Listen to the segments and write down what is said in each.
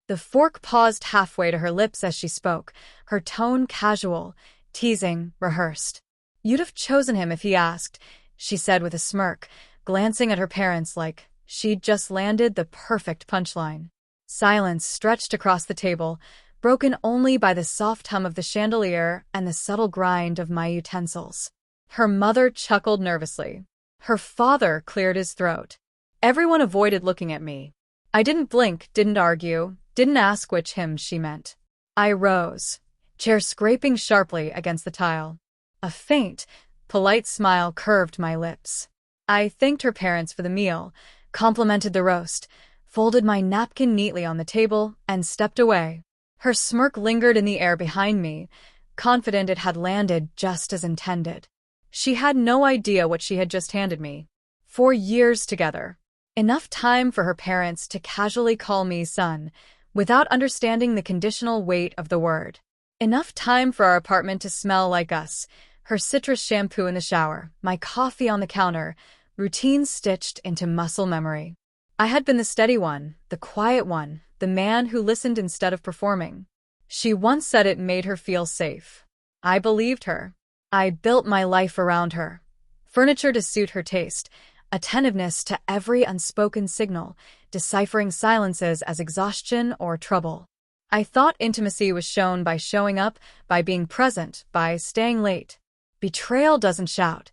The fork paused halfway to her lips as she spoke, her tone casual, teasing, rehearsed. "You'd have chosen him if he asked," she said with a smirk, glancing at her parents like she'd just landed the perfect punchline. Silence stretched across the table, broken only by the soft hum of the chandelier and the subtle grind of my utensils. Her mother chuckled nervously. Her father cleared his throat. Everyone avoided looking at me. I didn't blink, didn't argue, didn't ask which hymn she meant. I rose, chair scraping sharply against the tile. A faint, polite smile curved my lips. I thanked her parents for the meal, complimented the roast, folded my napkin neatly on the table, and stepped away. Her smirk lingered in the air behind me, confident it had landed just as intended. She had no idea what she had just handed me. 4 years together. Enough time for her parents to casually call me son, without understanding the conditional weight of the word. Enough time for our apartment to smell like us, her citrus shampoo in the shower, my coffee on the counter, routines stitched into muscle memory. I had been the steady one, the quiet one, the man who listened instead of performing. She once said it made her feel safe. I believed her. I built my life around her. Furniture to suit her taste, attentiveness to every unspoken signal, deciphering silences as exhaustion or trouble. I thought intimacy was shown by showing up, by being present, by staying late. Betrayal doesn't shout.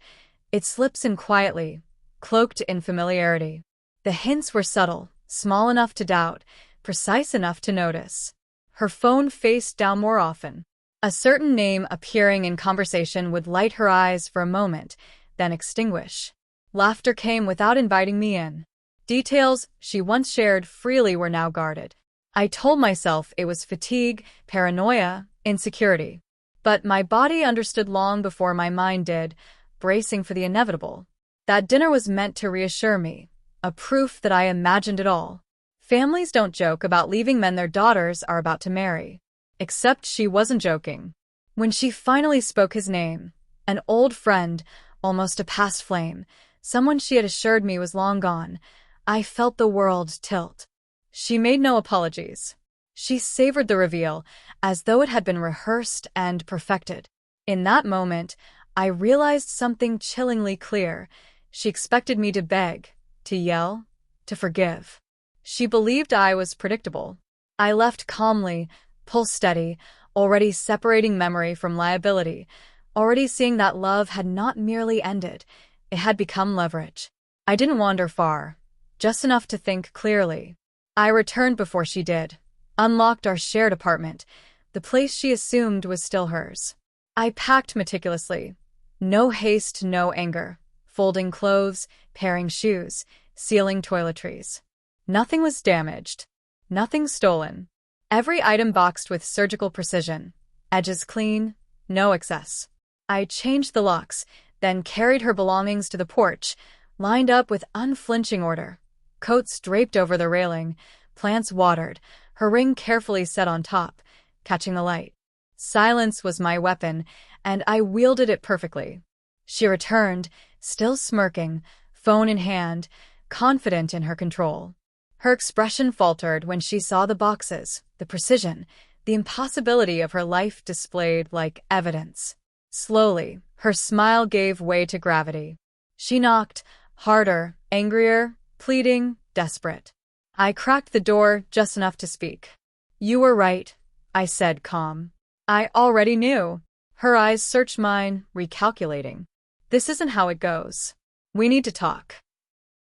It slips in quietly, cloaked in familiarity. The hints were subtle, small enough to doubt, precise enough to notice. Her phone faced down more often. A certain name appearing in conversation would light her eyes for a moment, then extinguish. Laughter came without inviting me in. Details she once shared freely were now guarded. I told myself it was fatigue, paranoia, insecurity. But my body understood long before my mind did, bracing for the inevitable. That dinner was meant to reassure me, a proof that I imagined it all. Families don't joke about leaving men their daughters are about to marry. Except she wasn't joking. When she finally spoke his name, an old friend, almost a past flame, someone she had assured me was long gone, I felt the world tilt. She made no apologies. She savored the reveal, as though it had been rehearsed and perfected. In that moment, I realized something chillingly clear. She expected me to beg, to yell, to forgive. She believed I was predictable. I left calmly, pulse steady, already separating memory from liability, already seeing that love had not merely ended, it had become leverage. I didn't wander far, just enough to think clearly. I returned before she did, unlocked our shared apartment, the place she assumed was still hers. I packed meticulously. No haste, no anger. Folding clothes, pairing shoes, sealing toiletries. Nothing was damaged. Nothing stolen. Every item boxed with surgical precision. Edges clean, no excess. I changed the locks, then carried her belongings to the porch, lined up with unflinching order. Coats draped over the railing, plants watered, her ring carefully set on top, catching the light. Silence was my weapon, and I wielded it perfectly. She returned, still smirking, phone in hand, confident in her control. Her expression faltered when she saw the boxes, the precision, the impossibility of her life displayed like evidence. Slowly, her smile gave way to gravity. She knocked, harder, angrier, pleading, desperate. I cracked the door just enough to speak. "You were right," I said, calm. "I already knew." Her eyes searched mine, recalculating. "This isn't how it goes. We need to talk."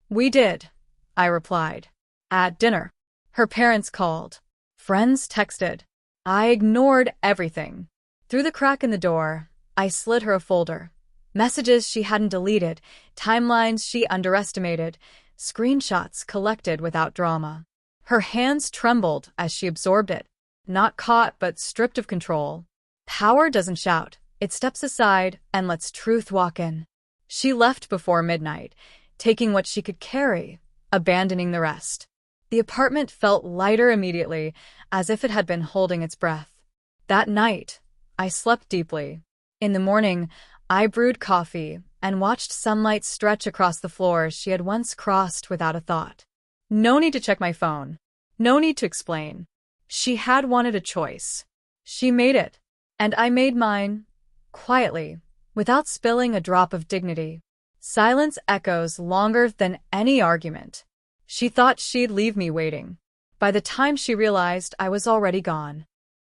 "We did," I replied. "At dinner." Her parents called. Friends texted. I ignored everything. Through the crack in the door, I slid her a folder. Messages she hadn't deleted, timelines she underestimated, screenshots collected without drama. Her hands trembled as she absorbed it. Not caught, but stripped of control. Power doesn't shout. It steps aside and lets truth walk in. She left before midnight, taking what she could carry, abandoning the rest. The apartment felt lighter immediately, as if it had been holding its breath. That night, I slept deeply. In the morning, I brewed coffee and watched sunlight stretch across the floors she had once crossed without a thought. No need to check my phone. No need to explain. She had wanted a choice. She made it. And I made mine. Quietly, without spilling a drop of dignity. Silence echoes longer than any argument. She thought she'd leave me waiting. By the time she realized, I was already gone.